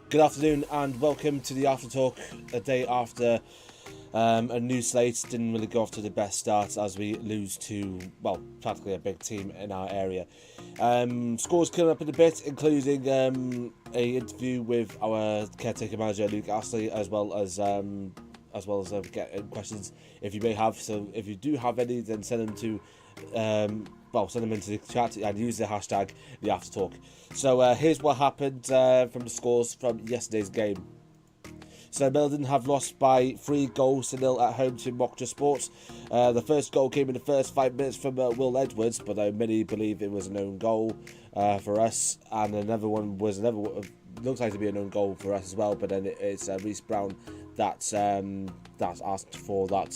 Good afternoon and welcome to the After Talk, a day after a new slate. Didn't really go off to the best start as we lose to, well, practically a big team in our area. Scores coming up in a bit, including a interview with our caretaker manager Luke Astley, as well as get questions if you may have. So if you do have any, then send them to send them into the chat and use the hashtag the After Talk. So here's what happened from the scores from yesterday's game. So Meliden have lost by 3-0 at home to MOCHDRE Sports. The first goal came in the first 5 minutes from Will Edwards, but many believe it was an own goal for us, and another one looks like to be an own goal for us as well. But then it's Reece Brown that's asked for that.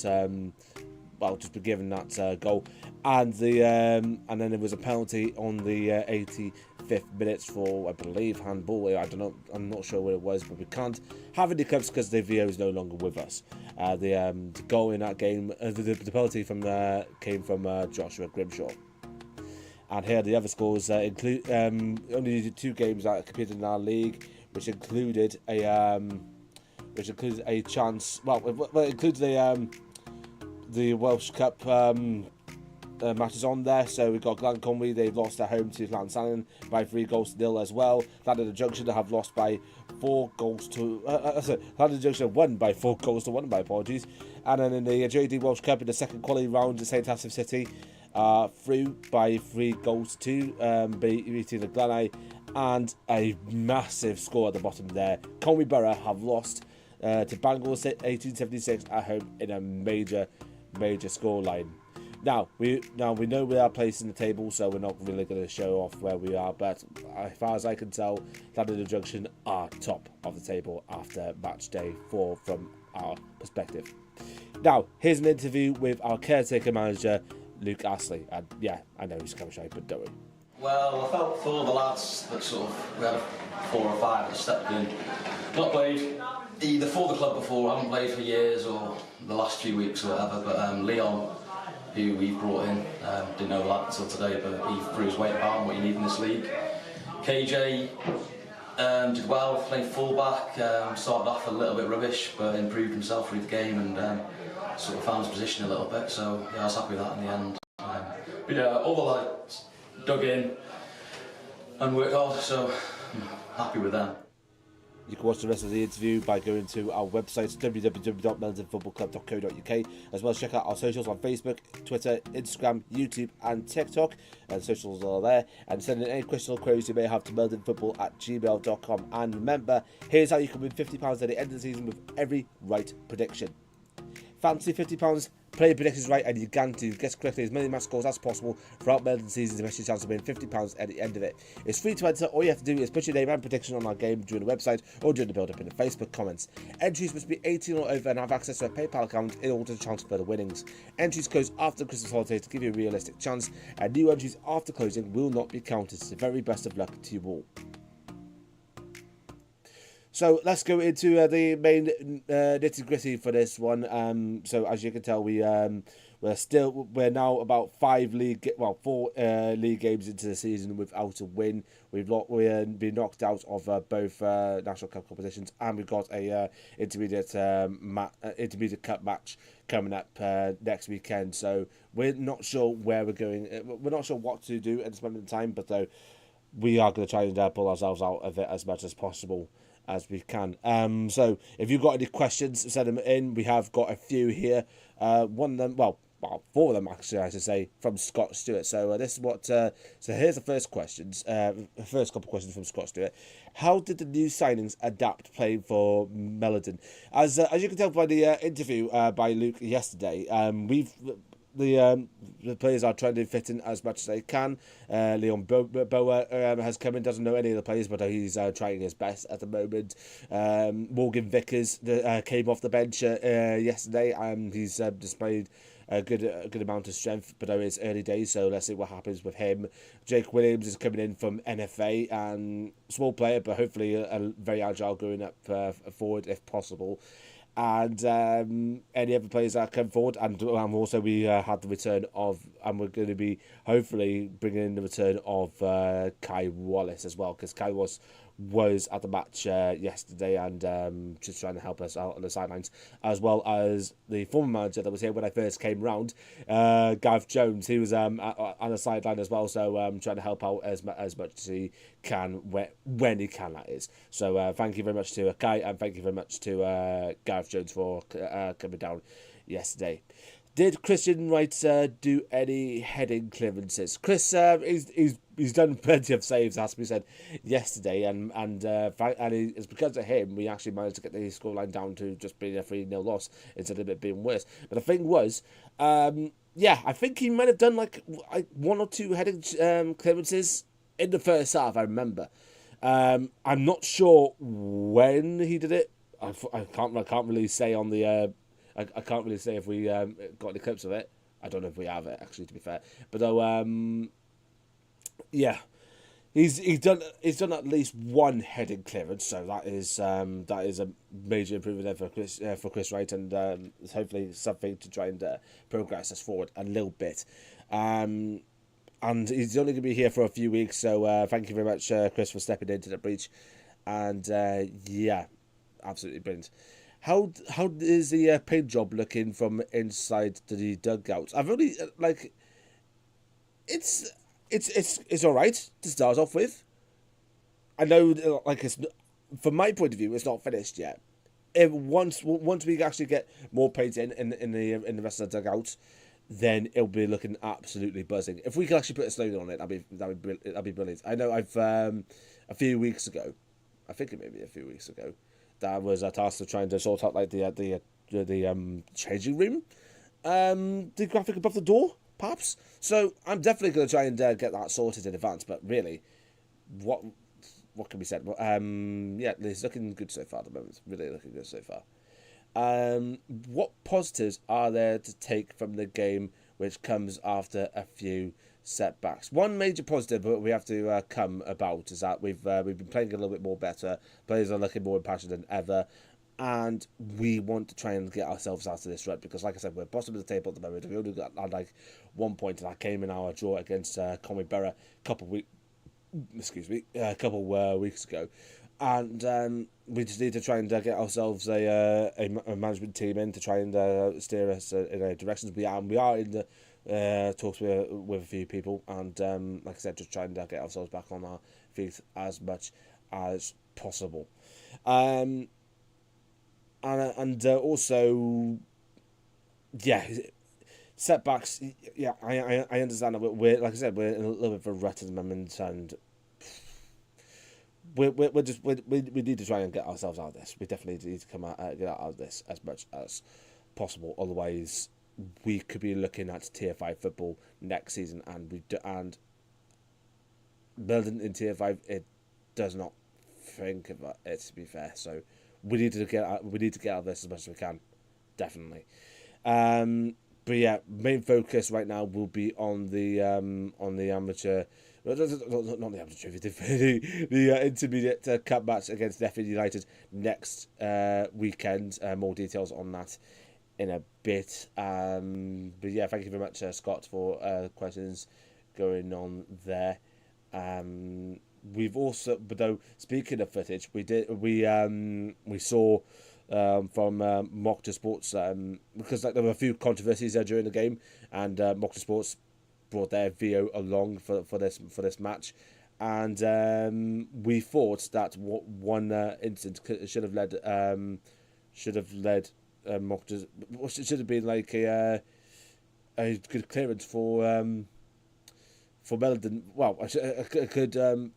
Just be given that goal, and then there was a penalty on the 85th minute for, I believe, handball. I don't know, I'm not sure what it was, but we can't have any clips because the VO is no longer with us. The goal in that game, the penalty came from Joshua Grimshaw. And here the other scores include only 2 games that competed in our league, which included a chance. It included the Welsh Cup matches on there. So we've got Glan Conwy, they've lost at home to Llansannan by 3-0 as well. Llandud Junction have lost by 4-2. Llandud Junction won by 4-1, my apologies. And then in the JD Welsh Cup in the second quality round, St Asaph City through by 3-2, beating the Glanau, and a massive score at the bottom there. Conwy Borough have lost to Bangor 1876 at home in a major scoreline. Now we know we are placed in the table, so we're not really going to show off where we are. But as far as I can tell, Llandud Junction are top of the table after match day 4 from our perspective. Now here's an interview with our caretaker manager Luke Astley, and yeah, I know he's kind of shy, but don't worry. Well, I felt for the lads that we had 4 or 5 that stepped in, not played either for the club before, haven't played for years or the last few weeks or whatever, but Leon, who we've brought in, didn't know that until today, but he threw his weight about what you need in this league. KJ did well, playing full-back, started off a little bit rubbish, but improved himself through the game and sort of found his position a little bit, so yeah, I was happy with that in the end. But yeah, all the lads dug in and worked hard, so I'm happy with them. You can watch the rest of the interview by going to our website www.melidenfootballclub.co.uk, as well as check out our socials on Facebook, Twitter, Instagram, YouTube and TikTok. And the socials are there. And send in any questions or queries you may have to melidenfootball@gmail.com. And remember, here's how you can win £50 at the end of the season with every right prediction. Fancy £50? Play your predictions right and you guarantee to guess correctly as many match scores as possible throughout Meliden season to best your chance of winning £50 at the end of it. It's free to enter. All you have to do is put your name and prediction on our game during the website or during the build-up in the Facebook comments. Entries must be 18 or over and have access to a PayPal account in order to transfer the winnings. Entries close after the Christmas holidays to give you a realistic chance, and new entries after closing will not be counted. So very best of luck to you all. So let's go into the main nitty gritty for this one. So as you can tell, we're now about 4 league games into the season without a win. We've been knocked out of both National Cup competitions, and we've got a intermediate cup match coming up next weekend. So we're not sure where we're going. We're not sure what to do at this moment in time, but though we are going to try and pull ourselves out of it as much as possible as we can. So if you've got any questions, send them in. We have got a few here. One of them, well, 4 of them actually, I should say, from Scott Stewart. So this is what. So here's the first questions. First couple of questions from Scott Stewart. How did the new signings adapt playing for Meliden? As you can tell by the interview by Luke yesterday, the players are trying to fit in as much as they can. Leon Boa has come in, doesn't know any of the players, but he's trying his best at the moment. Morgan Vickers came off the bench yesterday, and he's displayed a good amount of strength, but it's early days, so let's see what happens with him. Jake Williams is coming in from NFA, and small player, but hopefully a very agile going up forward if possible. And any other players that come forward, and also we had the return of, and we're going to be hopefully bringing in the return of Kai Wallace as well, because Kai was at the match yesterday, and just trying to help us out on the sidelines, as well as the former manager that was here when I first came round, Gareth Jones. He was on the sideline as well, so trying to help out as much as he can when he can, that is. So thank you very much to Kai, and thank you very much to Gareth Jones for coming down yesterday. Did Christian Wright do any heading clearances? Chris, he's done plenty of saves, as we said yesterday, and it's because of him we actually managed to get the scoreline down to just being a 3-0 loss instead of it being worse. But the thing was, I think he might have done like 1 or 2 heading clearances in the first half. I remember. I'm not sure when he did it. I can't really say on the. I can't really say if we got any clips of it. I don't know if we have it, actually, to be fair. But he's done at least 1 heading clearance, so that is a major improvement there for Chris Wright, and hopefully something to try and progress us forward a little bit. And he's only going to be here for a few weeks, so thank you very much, Chris, for stepping into the breach. And absolutely brilliant. How is the paint job looking from inside the dugouts? I've only it's all right to start off with. I know, it's from my point of view, it's not finished yet. Once we actually get more paint in the rest of the dugouts, then it'll be looking absolutely buzzing. If we can actually put a slogan on it, that'd be brilliant. I know I've a few weeks ago, I think it may be a few weeks ago, that was a task of trying to sort out like the changing room, the graphic above the door, perhaps. So I'm definitely going to try and get that sorted in advance. But really, what can be said? It's looking good so far at the moment. It's really looking good so far. What positives are there to take from the game, which comes after a few setbacks? One major positive that we have to come about is that we've been playing a little bit more better. Players are looking more impassioned than ever, and we want to try and get ourselves out of this rut, because, like I said, we're bottom of the table at the moment. We only got like 1 point, and that came in our draw against Conwy Borough a couple weeks ago. And we just need to try and get ourselves a management team in to try and steer us in a direction. We are in the talks with a few people, and like I said, just trying to get ourselves back on our feet as much as possible. And also, setbacks. Yeah, I understand that we're, like I said, we're in a little bit of a rut at the moment, and we need to try and get ourselves out of this. We definitely need to get out of this as much as possible. Otherwise, we could be looking at Tier 5 football next season, and building in Tier 5, it does not think of it, to be fair. So we need to get out of this as much as we can, definitely. But yeah, main focus right now will be on the amateur. Not the amateur trophy, the intermediate cup match against Sheffield United next weekend. More details on that in a bit. But yeah, thank you very much, Scott, for questions going on there. We've also, but though, speaking of footage, we saw from MOCHDRE Sports, because there were a few controversies during the game, and MOCHDRE Sports brought their VO along for this match, and we thought that one incident should have led MOCHDRE, should have been like a good clearance for Meliden. Well, a good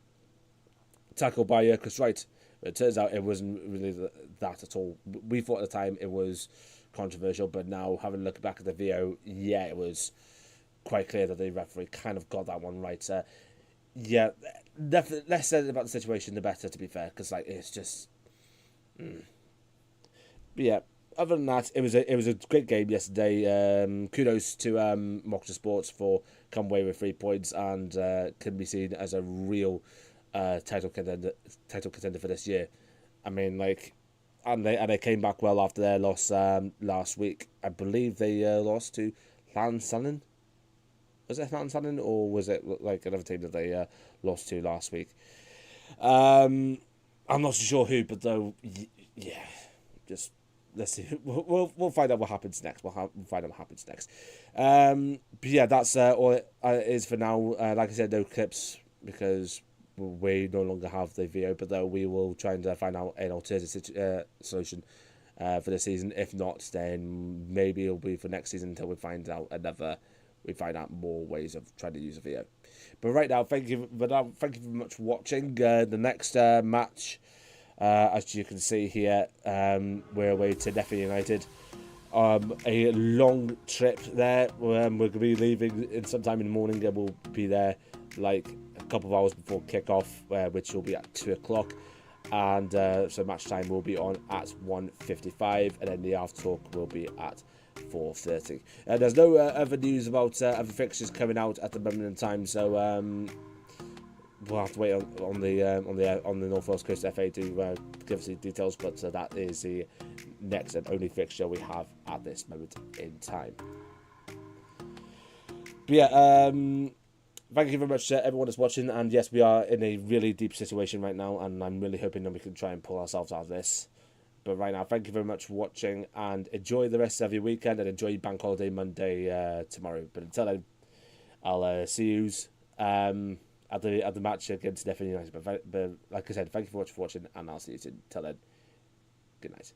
tackle by Chris Wright. But it turns out it wasn't really that at all. We thought at the time it was controversial, but now having a look back at the VO, yeah, it was quite clear that the referee kind of got that one right. Yeah, definitely less said about the situation, the better. To be fair, because like it's just, but yeah. Other than that, it was a great game yesterday. Kudos to MOCHDRE Sports for come away with 3 points and can be seen as a real title contender for this year. I mean, like, and they came back well after their loss last week. I believe they lost to Llansannan. Was it Llansannan or was it like another team that they lost to last week? I'm not sure who, but though, yeah, just. Let's see. We'll find out what happens next. We'll find out what happens next. But yeah, that's all it is for now. Like I said, no clips because we no longer have the video. But though we will try and find out an alternative solution for this season. If not, then maybe it'll be for next season until we find out more ways of trying to use a video. But right now, thank you very much for watching. The next match. As you can see here, we're away to Neffi United. A long trip there. We're going to be leaving in sometime in the morning, and we'll be there like a couple of hours before kick-off, which will be at 2 o'clock. And so match time will be on at 1:55, and then the after talk will be at 4:30. There's no other news about other fixtures coming out at the moment in time, so we'll have to wait on the North Wales Coast FA to give us the details, but that is the next and only fixture we have at this moment in time. But yeah, thank you very much to everyone that's watching, and yes, we are in a really deep situation right now, and I'm really hoping that we can try and pull ourselves out of this. But right now, thank you very much for watching, and enjoy the rest of your weekend, and enjoy Bank Holiday Monday tomorrow. But until then, I'll see you at the match against Neffi United. But like I said, thank you very much for watching, and I'll see you soon. Till then, good night.